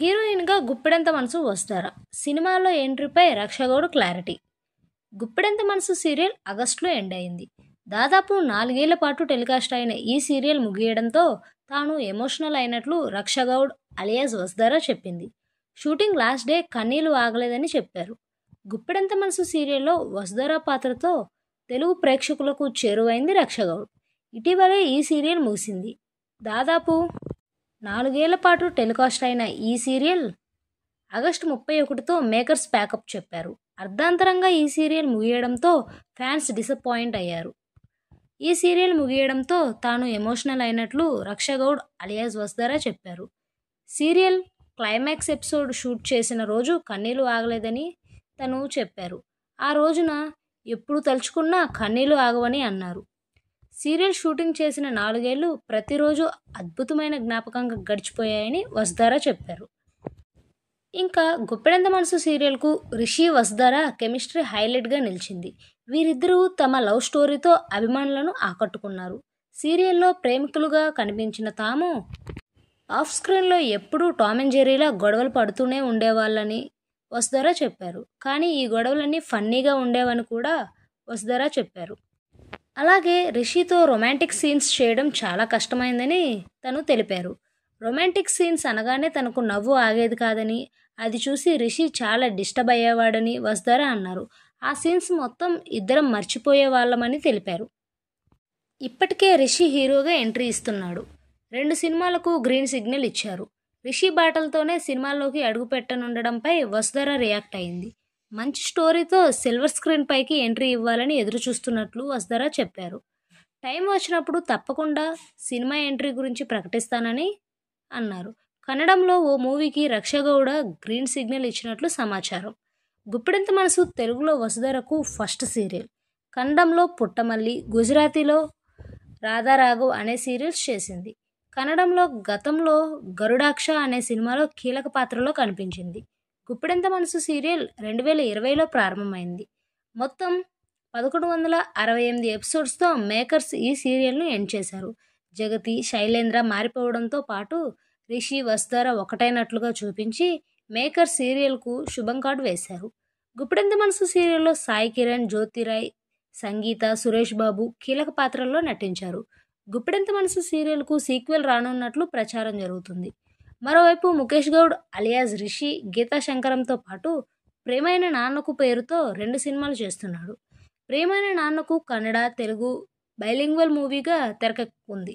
హీరోయిన్గా గుప్పెడంత మనసు వస్తారా సినిమాలో ఎంట్రీపై రక్షగౌడ్ క్లారిటీ. గుప్పెడంత మనసు సీరియల్ ఆగస్టులో ఎండ్ అయింది. దాదాపు 4 ఏళ్ల పాటు టెలికాస్ట్ అయిన ఈ సీరియల్ ముగియడంతో తాను ఎమోషనల్ అయినట్లు రక్షగౌడ్ అలియాస్ వసుధారా చెప్పింది. షూటింగ్ లాస్ట్ డే కన్నీళ్లు ఆగలేదని చెప్పారు. గుప్పెడంత మనసు సీరియల్లో వసుధారా పాత్రతో తెలుగు ప్రేక్షకులకు చేరువైంది రక్షగౌడ్. ఇటీవలే ఈ సీరియల్ ముగిసింది. దాదాపు 4 ఏళ్ల పాటు టెలికాస్ట్ అయిన ఈ సీరియల్ ఆగస్టు 31తో మేకర్స్ ప్యాకప్ చెప్పారు. అర్ధాంతరంగా ఈ సీరియల్ ముగియడంతో ఫ్యాన్స్ డిసప్పాయింట్ అయ్యారు. ఈ సీరియల్ ముగియడంతో తాను ఎమోషనల్ అయినట్లు రక్షగౌడ్ అలియాస్ వసుధారా చెప్పారు. సీరియల్ క్లైమాక్స్ ఎపిసోడ్ షూట్ చేసిన రోజు కన్నీళ్లు ఆగలేదని తను చెప్పారు. ఆ రోజున ఎప్పుడు తలుచుకున్నా కన్నీళ్లు ఆగవని అన్నారు. సీరియల్ షూటింగ్ చేసిన 4 ఏళ్లు ప్రతిరోజు అద్భుతమైన జ్ఞాపకంగా గడిచిపోయాయని వసుధారా చెప్పారు. ఇంకా గుప్పెడంత మనసు సీరియల్కు రిషి వసుధారా కెమిస్ట్రీ హైలైట్గా నిలిచింది. వీరిద్దరూ తమ లవ్ స్టోరీతో అభిమానులను ఆకట్టుకున్నారు. సీరియల్లో ప్రేమికులుగా కనిపించిన తాము ఆఫ్ స్క్రీన్లో ఎప్పుడూ టామ్ అండ్ జెర్రీలా గొడవలు పడుతూనే ఉండేవాళ్ళని వసుధారా చెప్పారు. కానీ ఈ గొడవలన్నీ ఫన్నీగా ఉండేవని కూడా వసుధారా చెప్పారు. అలాగే రిషితో రొమాంటిక్ సీన్స్ చేయడం చాలా కష్టమైందని తను తెలిపారు. రొమాంటిక్ సీన్స్ అనగానే తనకు నవ్వు ఆగేది కాదని, అది చూసి రిషి చాలా డిస్టర్బ్ అయ్యేవాడని వసుధారా అన్నారు. ఆ సీన్స్ మొత్తం ఇద్దరం మర్చిపోయే వాళ్ళమని తెలిపారు. ఇప్పటికే రిషి హీరోగా ఎంట్రీ ఇస్తున్నాడు. 2 సినిమాలకు గ్రీన్ సిగ్నల్ ఇచ్చారు. రిషి బాటలతోనే సినిమాల్లోకి అడుగుపెట్టనుండడంపై వసుధారా రియాక్ట్ అయింది. మంచి స్టోరీతో సిల్వర్ స్క్రీన్ పైకి ఎంట్రీ ఇవ్వాలని ఎదురు చూస్తున్నట్లు వసుధారా చెప్పారు. టైం వచ్చినప్పుడు తప్పకుండా సినిమా ఎంట్రీ గురించి ప్రకటిస్తానని అన్నారు. కన్నడంలో ఓ మూవీకి రక్షగౌడ గ్రీన్ సిగ్నల్ ఇచ్చినట్లు సమాచారం. గుప్పెడంత మనసు తెలుగులో వసుధారకు ఫస్ట్ సీరియల్. కన్నడంలో పుట్టమల్లి, గుజరాతీలో రాధారాఘవ్ అనే సీరియల్స్ చేసింది. కన్నడంలో గతంలో గరుడాక్ష అనే సినిమాలో కీలక పాత్రలో కనిపించింది. గుప్పెడంత మనసు సీరియల్ 2020లో ప్రారంభమైంది. మొత్తం 1168 ఎపిసోడ్స్తో మేకర్స్ ఈ సీరియల్ను ఎండ్ చేశారు. జగతి, శైలేంద్ర మారిపోవడంతో పాటు రిషి, వసుధారా ఒకటైనట్లుగా చూపించి మేకర్ సీరియల్కు శుభం కార్డు వేశారు. గుప్పెడంత మనసు సీరియల్లో సాయి కిరణ్, జ్యోతిరాయ్, సంగీత, సురేష్ బాబు కీలక పాత్రల్లో నటించారు. గుప్పెడంత మనసు సీరియల్కు సీక్వెల్ రానున్నట్లు ప్రచారం జరుగుతుంది. మరోవైపు ముఖేష్ గౌడ్ అలియాస్ రిషి గీతా శంకరంతో పాటు ప్రేమైన నాన్నకు పేరుతో 2 సినిమాలు చేస్తున్నాడు. ప్రేమైన నాన్నకు కన్నడ, తెలుగు బైలింగ్వల్ మూవీగా తెరకెక్కుతుంది.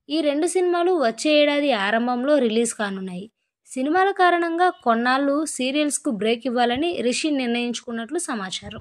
ఈ 2 సినిమాలు వచ్చే ఏడాది ఆరంభంలో రిలీజ్ కానున్నాయి. సినిమాల కారణంగా కొన్నాళ్ళు సీరియల్స్కు బ్రేక్ ఇవ్వాలని రిషి నిర్ణయించుకున్నట్లు సమాచారం.